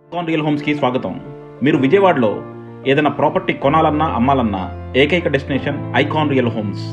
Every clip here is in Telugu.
ఐకాన్ రియల్ హోమ్స్కి స్వాగతం. మీరు విజయవాడలో ఏదైనా ప్రాపర్టీ కొనాలన్నా అమ్మాలన్నా ఏకైక destination icon real homes.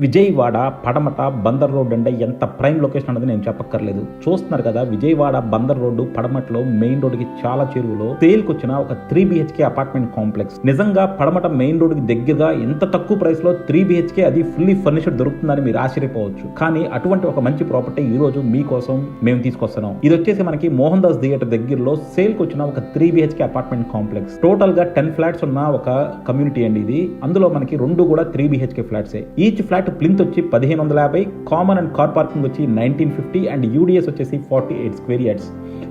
Vijayawada Padamata Bandar road అంటే ఎంత ప్రైమ్ లొకేషన్ అనేది నేను చెప్పక్కర్లేదు. చూస్తున్నారు కదా, విజయవాడ బందర్ రోడ్డు పడమటలో మెయిన్ రోడ్డుకి చాలా చేరువలో సేల్కి వచ్చిన ఒక 3 BHK అపార్ట్మెంట్ కాంప్లెక్స్. నిజంగా పడమట మెయిన్ రోడ్డుకి దగ్గరగా ఎంత తక్కువ ప్రైస్ లో 3 BHK అది ఫుల్లీ ఫర్నిష్డ్ దొరుకుతుందని మీరు ఆశ్చర్యపోవచ్చు. కానీ అటువంటి ఒక మంచి ప్రాపర్టీ ఈ రోజు మీకోసం మేము తీసుకొస్తున్నాం. ఇది వచ్చేసి మనకి మోహన్ దాస్ థియేటర్ దగ్గరలో సేల్కి వచ్చిన ఒక 3 BHK అపార్ట్మెంట్ కాంప్లెక్స్. టోటల్ గా 10 ఫ్లాట్స్ ఉన్న ఒక కమ్యూనిటీ అండి ఇది. అందులో మనకి 2 కూడా 3 BHK ఫ్లాట్సే. ఈచ్ ఫ్లాట్ ప్లింత్ వచ్చి 1550, కామన్ అండ్ కార్ పార్కింగ్ వచ్చి 1950 అండ్ యూడిఎస్ వచ్చేసి 48 స్క్వేర్ యార్డ్స్.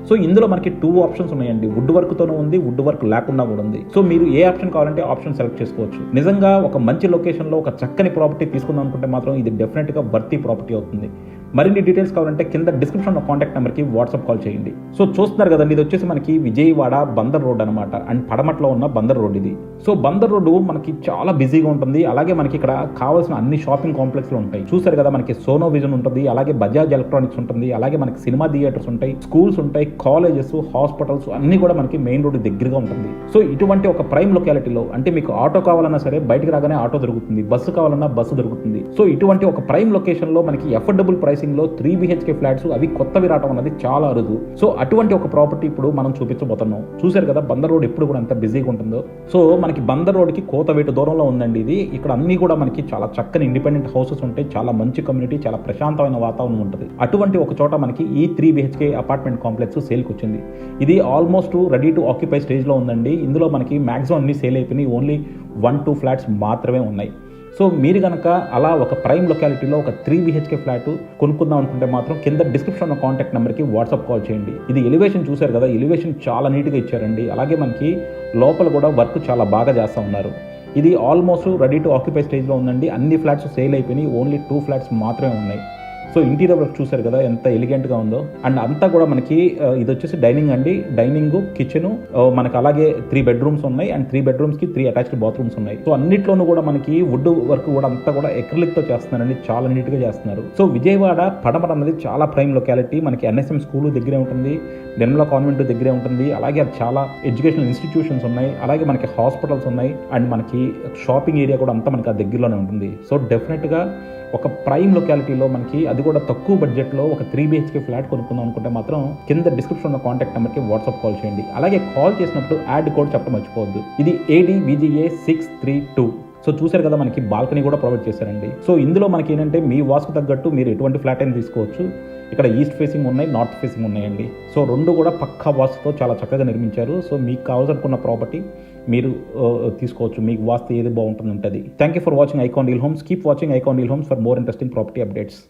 సో ఇందులో మనకి 2 ఆప్షన్స్ ఉన్నాయండి. వుడ్ వర్క్ తోనే ఉంది, వుడ్ వర్క్ లేకుండా కూడా ఉంది. సో మీరు ఏ ఆప్షన్ కావాలంటే ఆప్షన్ సెలెక్ట్ చేసుకోవచ్చు. నిజంగా ఒక మంచి లొకేషన్ లో ఒక చక్కని ప్రాపర్టీ తీసుకుందాం అనుకుంటే మాత్రం ఇది డెఫినెట్ గా వర్తీ ప్రాపర్టీ అవుతుంది. మరిన్ని డీటెయిల్స్ కావాలంటే కింద డిస్క్రిప్షన్ లో కాంటాక్ట్ నెంబర్ కి వాట్సాప్ కాల్ చేయండి. సో చూస్తున్నారు కదండి, ఇది వచ్చేసి మనకి విజయవాడ బందర్ రోడ్ అనమాట. అండ్ పడమట్లో ఉన్న బందర్ రోడ్ ఇది. సో బందర్ రోడ్డు మనకి చాలా బిజీగా ఉంటుంది. అలాగే మనకి ఇక్కడ కావాల్సిన అన్ని షాపింగ్ కాంప్లెక్స్ ఉంటాయి. చూసారు కదా, మనకి సోనో విజన్ ఉంటుంది, అలాగే బజాజ్ ఎలక్ట్రానిక్స్ ఉంటుంది, అలాగే మనకి సినిమా థియేటర్స్ ఉంటాయి, స్కూల్స్ ఉంటాయి, కాలేజెస్, హాస్పిటల్స్ అన్ని కూడా మనకి మెయిన్ రోడ్ దగ్గరగా ఉంటుంది. సో ఇటువంటి ఒక ప్రైమ్ లొకాలిటీలో అంటే మీకు ఆటో కావాలన్నా సరే బయటకు రాగానే ఆటో దొరుకుతుంది, బస్సు కావాలన్నా బస్సు దొరుకుతుంది. సో ఇటువంటి ఒక ప్రైమ్ లొకేషన్ లో మనకి అఫోర్డబుల్ ప్రైసింగ్ లో 3 BHK ఫ్లాట్స్ అవి కొత్తవి రావడం అనేది చాలా అరుదు. సో అటువంటి ఒక ప్రాపర్టీ ఇప్పుడు మనం చూపించబోతున్నాం. చూసారు కదా, బందర్ రోడ్ ఎప్పుడు కూడా ఎంత బిజీగా ఉంటుందో. సో మనకి బందర్ రోడ్ కి కోతవేటు దూరంలో ఉందండి ఇది. ఇక్కడ అన్ని కూడా మనకి చాలా చక్కని ఇండిపెండెంట్ హౌసెస్ ఉంటాయి, చాలా మంచి కమ్యూనిటీ, చాలా ప్రశాంతమైన వాతావరణం ఉంటుంది. అటువంటి ఒక చోట మనకి ఈ 3 BHK అపార్ట్మెంట్ కాంప్లెక్స్ సేల్కి వచ్చింది. ఇది almost ready to occupy stage లో ఉందండి. ఇందులో మనకి మాక్సిమం అన్ని సేల్ అయిపోయినాయి, ఓన్లీ 1-2 ఫ్లాట్స్ మాత్రమే ఉన్నాయి. సో మీరు కనుక అలా ఒక ప్రైమ్ లొకాలిటీలో ఒక 3 BHK ఫ్లాట్ కొనుక్కుందాం అనుకుంటే మాత్రం కింద డిస్క్రిప్షన్లో కాంటాక్ట్ నెంబర్కి వాట్సాప్ కాల్ చేయండి. ఇది ఎలివేషన్ చూశారు కదా, ఎలివేషన్ చాలా నీట్గా ఇచ్చారండి. అలాగే మనకి లోపల కూడా వర్క్ చాలా బాగా చేస్తూ ఉన్నారు. ఇది ఆల్మోస్ట్ రెడీ టు ఆక్యుపై స్టేజ్లో ఉందండి. అన్ని ఫ్లాట్స్ సేల్ అయిపోయినాయి, ఓన్లీ 2 ఫ్లాట్స్ మాత్రమే ఉన్నాయి. సో ఇంటీరియర్ వర్క్ చూసారు కదా ఎంత ఎలిగెంట్గా ఉందో. అండ్ అంతా కూడా మనకి ఇది వచ్చేసి డైనింగ్ అండి. డైనింగ్, కిచెన్, మనకి అలాగే 3 బెడ్రూమ్స్ ఉన్నాయి. అండ్ 3 బెడ్రూమ్స్కి 3 అటాచ్డ్ బాత్రూమ్స్ ఉన్నాయి. సో అన్నిట్లోనూ కూడా మనకి వుడ్ వర్క్ కూడా అంతా కూడా ఎక్రిలిక్ తో చేస్తున్నారండి, చాలా నీట్గా చేస్తున్నారు. సో విజయవాడ పడమట అనేది చాలా ప్రైమ్ లొకాలిటీ. మనకి NSM స్కూల్ దగ్గరే ఉంటుంది, నిర్మలా కాన్వెంట్ దగ్గరే ఉంటుంది, అలాగే చాలా ఎడ్యుకేషనల్ ఇన్స్టిట్యూషన్స్ ఉన్నాయి, అలాగే మనకి హాస్పిటల్స్ ఉన్నాయి, అండ్ మనకి షాపింగ్ ఏరియా కూడా అంతా మనకి ఆ దగ్గరలోనే ఉంటుంది. సో డెఫినెట్గా ఒక ప్రైమ్ లొకాలిటీలో మనకి అది కూడా తక్కువ బడ్జెట్లో ఒక 3 BHK ఫ్లాట్ కొనుక్కుందాం అనుకుంటే మాత్రం కింద డిస్క్రిప్షన్లో కాంటాక్ట్ నెంబర్కి వాట్సాప్ కాల్ చేయండి. అలాగే కాల్ చేసినప్పుడు యాడ్ కోడ్ చెప్పడం మర్చిపోవద్దు. ఇది ADVGA 632. సో చూసారు కదా, మనకి బాల్కనీ కూడా ప్రొవైడ్ చేశారండి. సో ఇందులో మనకి ఏంటంటే మీ వాస్తుకు తగ్గట్టు మీరు ఎటువంటి ఫ్లాట్ అయినా తీసుకోవచ్చు. ఇక్కడ ఈస్ట్ ఫేసింగ్ ఉన్నాయి, నార్త్ ఫేసింగ్ ఉన్నాయండి. సో 2 కూడా పక్కా వాస్తుతో చాలా చక్కగా నిర్మించారు. సో మీకు కావాలనుకున్న ప్రాపర్టీ మీరు తీసుకోవచ్చు. మీకు వాస్తు ఏది బాగుంటుంది ఉంటుంది. Thank you for watching icon real homes. Keep watching icon real homes for more interesting property updates.